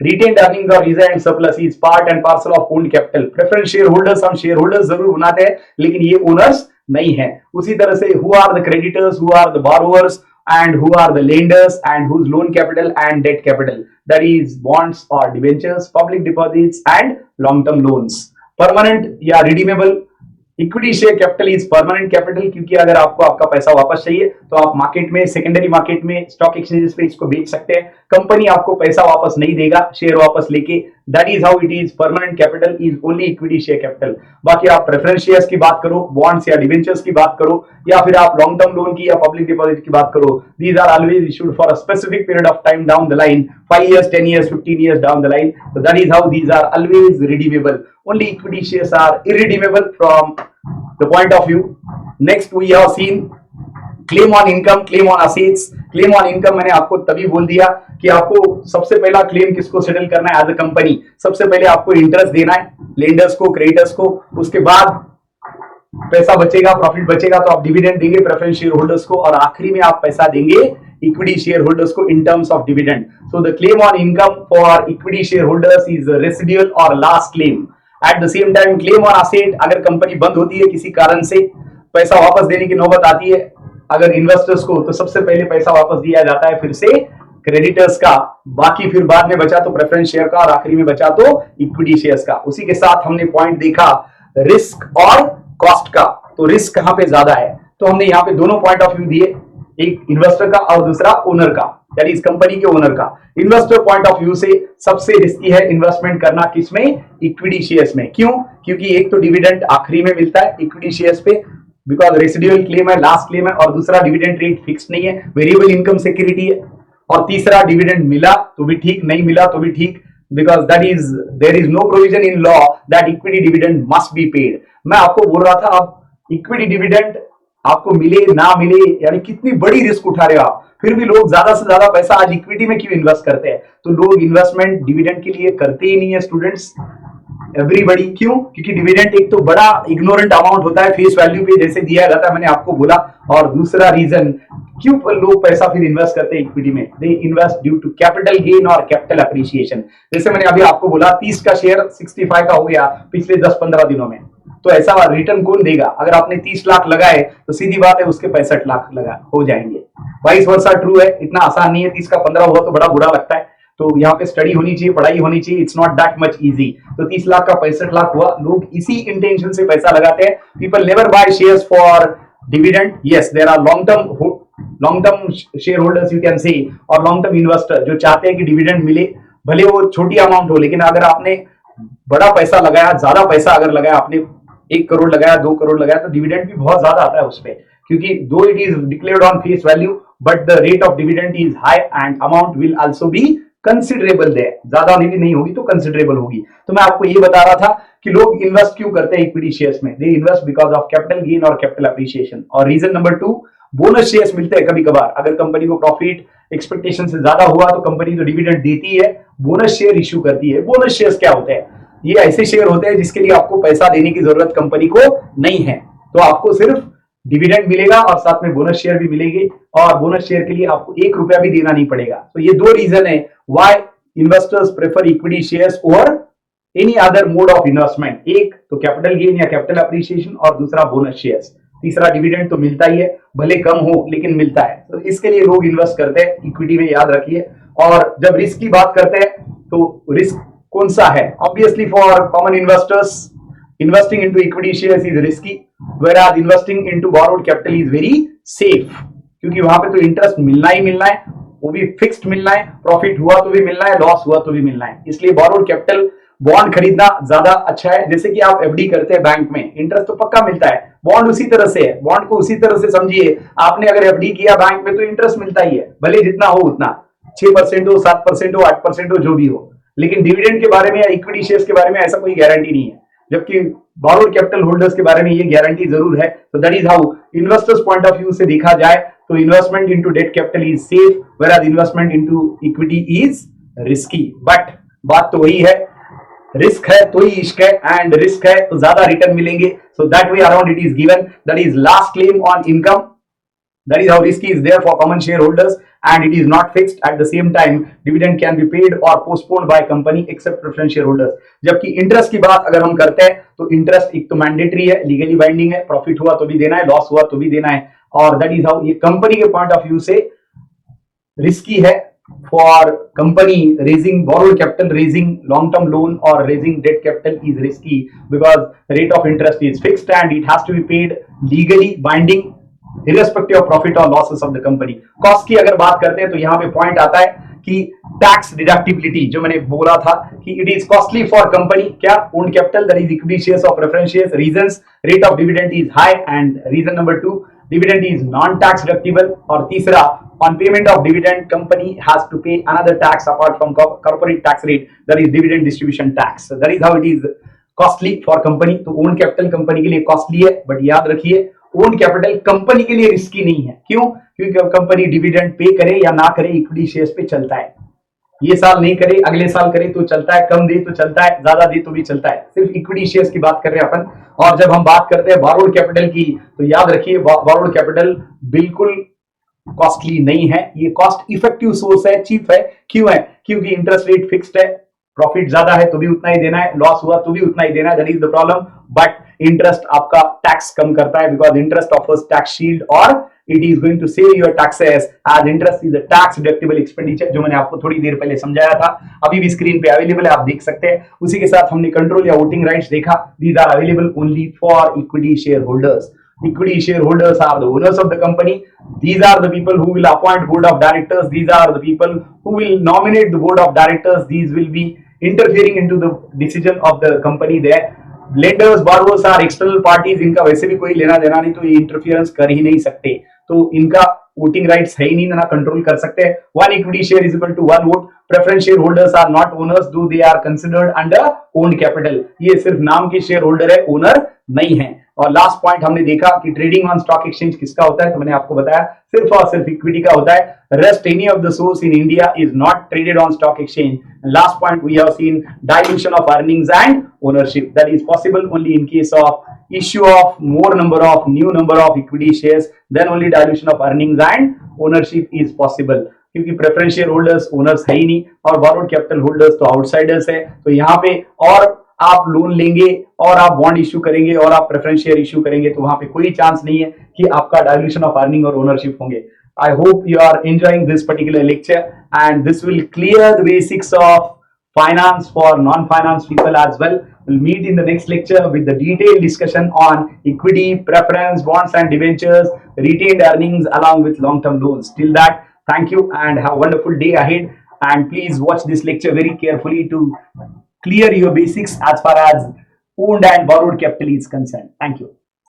retained earnings or reserve and surplus is part and parcel of owned capital. Preference shareholders हम shareholders जरूर बनाते हैं लेकिन ये owners नहीं है। उसी तरह से who are the creditors, who are the borrowers and who are the lenders and whose loan capital and debt capital, that is bonds or debentures, public deposits and long term loans. Permanent या redeemable equity share capital is permanent capital, क्योंकि अगर आपको आपका पैसा वापस चाहिए तो आप मार्केट में, सेकेंडरी मार्केट में, स्टॉक एक्सचेंजेस पे इसको बेच सकते हैं। कंपनी आपको पैसा वापस नहीं देगा शेयर वापस लेके। That is how it is. Permanent capital is only equity share capital. बाकी आप प्रेफरेंस शेयर्स की बात करो, बॉन्ड्स या डिवेंचर्स की बात करो, या फिर आप लॉन्ग टर्म लोन की या पब्लिक डिपॉजिट की बात करो, these are always issued for a specific period of time down the line, 5 years, 10 years, 15 years down the line. So that is how these are always redeemable. Only equity shares are irredeemable from the point of view. Next we have seen claim on income, claim on assets. Claim on income मैंने आपको तभी बोल दिया कि आपको सबसे पहला claim किसको सेटल करना है एज अ कंपनी। सबसे पहले आपको इंटरेस्ट देना है लेंडर्स को, क्रेडिटर्स को, उसके बाद पैसा बचेगा, प्रॉफिट बचेगा तो आप डिविडेंड देंगे प्रेफरेंस शेयर होल्डर्स को, और आखिरी में आप पैसा देंगे इक्विटी शेयर होल्डर्स को in terms of dividend. So the claim on income for equity share holders is residual और last claim. At the same time claim on asset, अगर कंपनी बंद होती है किसी कारण से, पैसा वापस देने की नौबत आती है अगर इन्वेस्टर्स को, तो सबसे पहले पैसा वापस दिया जाता है फिर से क्रेडिटर्स का, बाकी फिर बाद में बचा तो प्रेफरेंस शेयर का, और आखिरी में बचा तो इक्विटी शेयर्स का। उसी के साथ हमने पॉइंट देखा रिस्क और कॉस्ट का। तो रिस्क कहां पे ज्यादा है, तो हमने यहाँ पे दोनों पॉइंट ऑफ व्यू दिए, एक इन्वेस्टर का और दूसरा ओनर का, दैट इज कंपनी के ओनर का। इन्वेस्टर पॉइंट ऑफ व्यू से सबसे रिस्की है इन्वेस्टमेंट करना किसमें? इक्विटी शेयर्स में। क्यों? क्योंकि एक तो डिविडेंड आखिरी में मिलता है इक्विटी शेयर्स पे, बिकॉज रेसिडुअल क्लेम है, लास्ट क्लेम है, और दूसरा डिविडेंड रेट फिक्स नहीं है, वेरिएबल इनकम सिक्योरिटी है, और तीसरा डिविडेंड मिला तो भी ठीक, नहीं मिला तो भी ठीक, because that is there is no provision in law that equity dividend must be paid. मैं आपको बोल रहा था, आप इक्विटी डिविडेंड आपको मिले ना मिले, यानी कितनी बड़ी रिस्क उठा रहे हो आप, फिर भी लोग ज्यादा से ज्यादा पैसा आज इक्विटी में क्यों इन्वेस्ट करते हैं? तो लोग इन्वेस्टमेंट डिविडेंड के लिए करते ही नहीं है स्टूडेंट्स, एवरीबडी। क्यों? क्योंकि डिविडेंड एक तो बड़ा इग्नोरेंट अमाउंट होता है, फेस वैल्यू पे जैसे दिया जाता है, मैंने आपको बोला। और दूसरा रीजन क्यों लोग पैसा फिर इन्वेस्ट करते हैं इक्विटी में? They invest due to capital gain or capital appreciation. जैसे मैंने अभी आपको बोला 30 का शेयर 65 का हो गया पिछले 10-15 दिनों में, तो ऐसा रिटर्न कौन देगा? अगर आपने 30 लाख लगाए तो सीधी बात है उसके 65 लाख लगा हो जाएंगे। वाइस वर्सा ट्रू है, इतना आसान नहीं है। 30 का 15 हुआ तो बड़ा बुरा लगता है, तो यहाँ पे स्टडी होनी चाहिए, पढ़ाई होनी चाहिए, it's not that much easy. तो 30 लाख का 65 लाख हुआ, लोग इसी इंटेंशन से पैसा लगाते हैं। People never buy shares for dividend. Yes, there are long term share holders you can say, और लॉन्ग टर्म इन्वेस्टर जो चाहते हैं कि डिविडेंड मिले, भले वो छोटी अमाउंट हो, लेकिन अगर आपने बड़ा पैसा लगाया, ज्यादा पैसा अगर लगाया आपने, 1 करोड़ लगाया, 2 करोड़ लगाया, तो डिविडेंड भी बहुत ज्यादा आता है उस पर, क्योंकि दो it is declared on face value but the rate of dividend is high and amount will also be considerable. ज्यादा नहीं होगी तो कंसिडरेबल होगी। तो मैं आपको ये बता रहा था कि लोग इन्वेस्ट क्यों करते हैं इक्विटी शेयर्स में? They invest because of capital gain or capital appreciation. और रीजन नंबर 2, बोनस शेयर्स मिलते हैं कभी कभार। अगर कंपनी को प्रॉफिट एक्सपेक्टेशन से ज्यादा हुआ तो कंपनी तो डिविडेंड देती है, बोनस शेयर इश्यू करती है। बोनस शेयर्स क्या होते हैं? ये ऐसे शेयर होते हैं जिसके लिए आपको पैसा देने की जरूरत कंपनी को नहीं है, तो आपको सिर्फ डिविडेंड मिलेगा और साथ में बोनस शेयर भी मिलेगी, और बोनस शेयर के लिए आपको 1 रुपया भी देना नहीं पड़ेगा। तो ये 2 रीजन है why investors prefer equity shares over any other mode of investment. एक तो कैपिटल गेन या कैपिटल अप्रिसिएशन, और दूसरा बोनस शेयर्स। तीसरा डिविडेंड तो मिलता ही है, भले कम हो लेकिन मिलता है, तो इसके लिए लोग इन्वेस्ट करते हैं इक्विटी में, याद रखिए। और जब रिस्क की बात करते हैं तो रिस्क कौन सा है? Obviously for common investors, investing into equity shares is risky, whereas investing into borrowed capital is very safe, क्योंकि वहां पे तो इंटरेस्ट मिलना ही मिलना है, वो भी फिक्स्ड मिलना है, प्रॉफिट हुआ तो भी मिलना है, लॉस हुआ तो भी मिलना है। इसलिए borrowed कैपिटल बॉन्ड खरीदना ज्यादा अच्छा है। जैसे कि आप एफडी करते हैं बैंक में, इंटरेस्ट तो पक्का मिलता है, बॉन्ड उसी तरह से है, बॉन्ड को उसी तरह से समझिए। आपने अगर एफडी किया बैंक में तो इंटरेस्ट मिलता ही है, भले जितना हो उतना, 6% हो, 7% हो, 8% हो, जो भी हो। लेकिन डिविडेंड के बारे में या इक्विटी शेयर्स के बारे में ऐसा कोई गारंटी नहीं है, जबकि borrowed कैपिटल होल्डर्स के बारे में ये गारंटी जरूर है। तो that is how investors point of view से देखा जाए तो investment into debt capital is safe, whereas investment into equity is risky. But बात तो वही है, रिस्क है तो ही इश्क है, एंड रिस्क है तो ज्यादा रिटर्न मिलेंगे। So that way around it is given, that is last claim on income. That is how risky is there for common shareholders, and it is not fixed. At the same time, dividend can be paid or postponed by company except preference shareholders. जबकि interest की बात अगर हम करते हैं तो interest एक तो मैंडेटरी है, लीगली बाइंडिंग है, प्रॉफिट हुआ तो भी देना है, लॉस हुआ तो भी देना है। और दैट इज हाउ ये कंपनी के पॉइंट ऑफ व्यू से रिस्की है for company raising borrowed capital, raising long term loan or raising debt capital is risky because rate of interest is fixed and it has to be paid legally binding irrespective of profit or losses of the company. Cost की अगर बात करते हैं तो यहाँ पे point आता है कि टैक्स डिडक्टिबिलिटी, जो मैंने बोला था कि it is costly for company, क्या own capital that is equity shares और preference shares. Reasons, rate of dividend is high, and reason number 2, dividend is non tax deductible, और तीसरा, on payment of dividend company has to pay another tax apart from corporate tax rate, that is dividend distribution tax. So that is how it is costly for company. तो own capital company के लिए costly है, but याद रखिए own capital company के लिए risky नहीं है। क्यों? क्योंकि कंपनी डिविडेंड पे करे या ना करे, इक्विटी शेयर्स पे चलता है। ये साल नहीं करे, अगले साल करे तो चलता है, कम दे तो चलता है, ज्यादा दे तो भी चलता है। सिर्फ इक्विटी शेयर्स की बात कर रहे हैं अपन। और जब हम बात करते हैं borrowed कैपिटल की, तो याद रखिए borrowed कैपिटल बिल्कुल कॉस्टली नहीं है, ये कॉस्ट इफेक्टिव सोर्स है, चीप है। क्यों है? क्योंकि इंटरेस्ट रेट फिक्स्ड है, प्रॉफिट ज्यादा है तो भी उतना ही देना है, लॉस हुआ तो भी उतना ही देना है, that is the problem. But interest आपका टैक्स कम करता है because interest offers tax shield, और it is going to save your taxes as interest is a tax deductible expenditure, जो मैंने आपको थोड़ी देर पहले समझाया था, अभी भी स्क्रीन पे अवेलेबल है, आप देख सकते हैं। उसी के साथ हमने कंट्रोल या वोटिंग राइट्स देखा, these are available only for equity share holders. Equity shareholders are the owners of the company. These are the people who will appoint board of directors. These are the people who will nominate the board of directors. These will be interfering into the decision of the company there. Lenders, borrowers are external parties. इनका वैसे भी कोई लेना देना नहीं, तो ये interference कर ही नहीं सकते, तो इनका वोटिंग राइट्स है ही नहीं, ना कंट्रोल कर सकते। One equity share is equal to one vote. Preference share holders are not owners, though they are considered under owned capital. ये सिर्फ नाम के शेयर होल्डर है, ओनर नहीं है। और लास्ट पॉइंट हमने देखा कि ट्रेडिंग ऑन स्टॉक एक्सचेंज किसका होता है, तो मैंने आपको बताया सिर्फ और सिर्फ इक्विटी का होता है। Rest any of the source in India is not traded on stock exchange. Last point we have seen dilution of earnings and ownership, that is possible only in case of issue of more number of new number of equity shares, then only dilution of earnings and ownership is possible. क्योंकि preference share holders owners है ही नहीं, और borrowed capital holders तो outsiders है। तो यहाँ पे और आप लोन लेंगे और आप बॉन्ड इश्यू करेंगे और आप प्रेफरेंस शेयर इश्यू करेंगे, तो वहां पे कोई चांस नहीं है कि आपका डाइल्यूशन ऑफ अर्निंग और ओनरशिप होंगे। I hope you are enjoying this particular lecture, and this will clear the basics of finance for non-finance people as well. We'll meet in the next lecture with the detailed discussion on equity, preference, bonds and debentures, retained earnings along with long-term loans. Till that, thank you and have a wonderful day ahead. And please watch this lecture very carefully to clear your basics as far as owned and borrowed capital is concerned. Thank you.